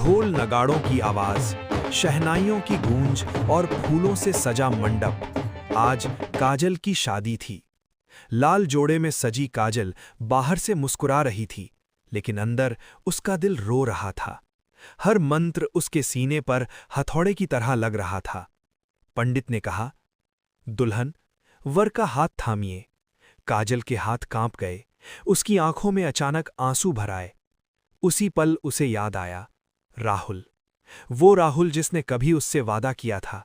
ढोल नगाड़ों की आवाज, शहनाइयों की गूंज और फूलों से सजा मंडप। आज काजल की शादी थी। लाल जोड़े में सजी काजल बाहर से मुस्कुरा रही थी, लेकिन अंदर उसका दिल रो रहा था। हर मंत्र उसके सीने पर हथौड़े की तरह लग रहा था। पंडित ने कहा, दुल्हन, वर का हाथ थामिए। काजल के हाथ कांप गए। उसकी आंखों में अचानक आंसू भर आए। उसी पल उसे याद आया, राहुल। वो राहुल जिसने कभी उससे वादा किया था,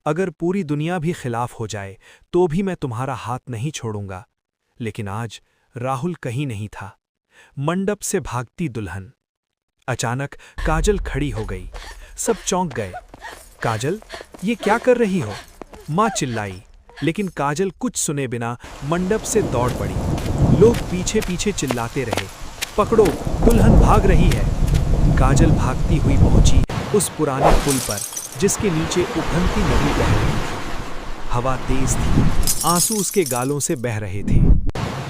अगर पूरी दुनिया भी खिलाफ हो जाए तो भी मैं तुम्हारा हाथ नहीं छोड़ूंगा। लेकिन आज राहुल कहीं नहीं था। मंडप से भागती दुल्हन। अचानक काजल खड़ी हो गई। सब चौंक गए। काजल, ये क्या कर रही हो? मां चिल्लाई, लेकिन काजल कुछ सुने बिना मंडप से दौड़ पड़ी। लोग पीछे पीछे चिल्लाते रहे, पकड़ो, दुल्हन भाग रही है। काजल भागती हुई पहुंची उस पुराने पुल पर जिसके नीचे उभरती नदी बह रही थी। हवा तेज थी, आंसू उसके गालों से बह रहे थे।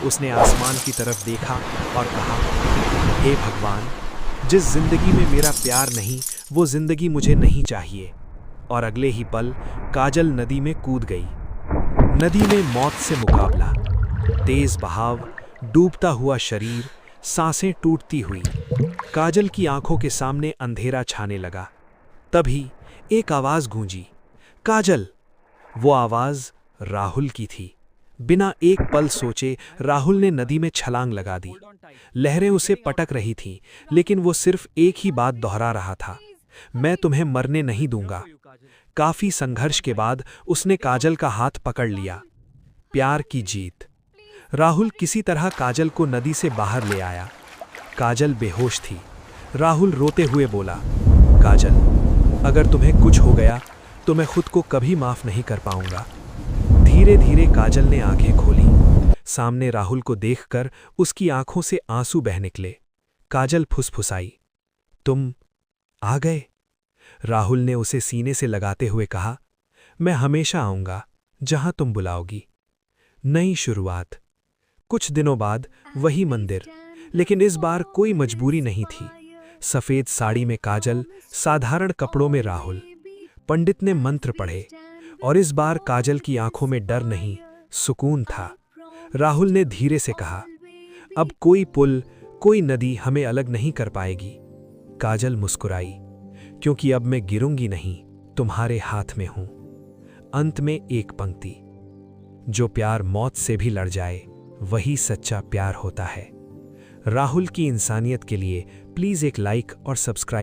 उसने आसमान की तरफ देखा और कहा, हे भगवान, जिस जिंदगी में मेरा प्यार नहीं, वो जिंदगी मुझे नहीं चाहिए। और अगले ही पल काजल नदी में कूद गई। नदी में मौत से मुकाबला। तेज बहाव, डूबता हुआ शरीर, सांसें टूटती हुई। काजल की आंखों के सामने अंधेरा छाने लगा। तभी एक आवाज गूंजी, काजल। वो आवाज राहुल की थी। बिना एक पल सोचे राहुल ने नदी में छलांग लगा दी। लहरें उसे पटक रही थीं, लेकिन वो सिर्फ एक ही बात दोहरा रहा था, मैं तुम्हें मरने नहीं दूंगा। काफी संघर्ष के बाद उसने काजल का हाथ पकड़ लिया। प्यार की जीत। राहुल किसी तरह काजल को नदी से बाहर ले आया। काजल बेहोश थी। राहुल रोते हुए बोला, काजल, अगर तुम्हें कुछ हो गया तो मैं खुद को कभी माफ नहीं कर पाऊंगा। धीरे धीरे काजल ने आंखें खोली। सामने राहुल को देखकर उसकी आंखों से आंसू बह निकले। काजल फुसफुसाई, तुम आ गए। राहुल ने उसे सीने से लगाते हुए कहा, मैं हमेशा आऊंगा जहां तुम बुलाओगी। नई शुरुआत। कुछ दिनों बाद वही मंदिर, लेकिन इस बार कोई मजबूरी नहीं थी। सफेद साड़ी में काजल, साधारण कपड़ों में राहुल। पंडित ने मंत्र पढ़े और इस बार काजल की आंखों में डर नहीं, सुकून था। राहुल ने धीरे से कहा, अब कोई पुल, कोई नदी हमें अलग नहीं कर पाएगी। काजल मुस्कुराई, क्योंकि अब मैं गिरूंगी नहीं, तुम्हारे हाथ में हूं। अंत में एक पंक्ति, जो प्यार मौत से भी लड़ जाए वही सच्चा प्यार होता है। राहुल की इंसानियत के लिए प्लीज एक लाइक और सब्सक्राइब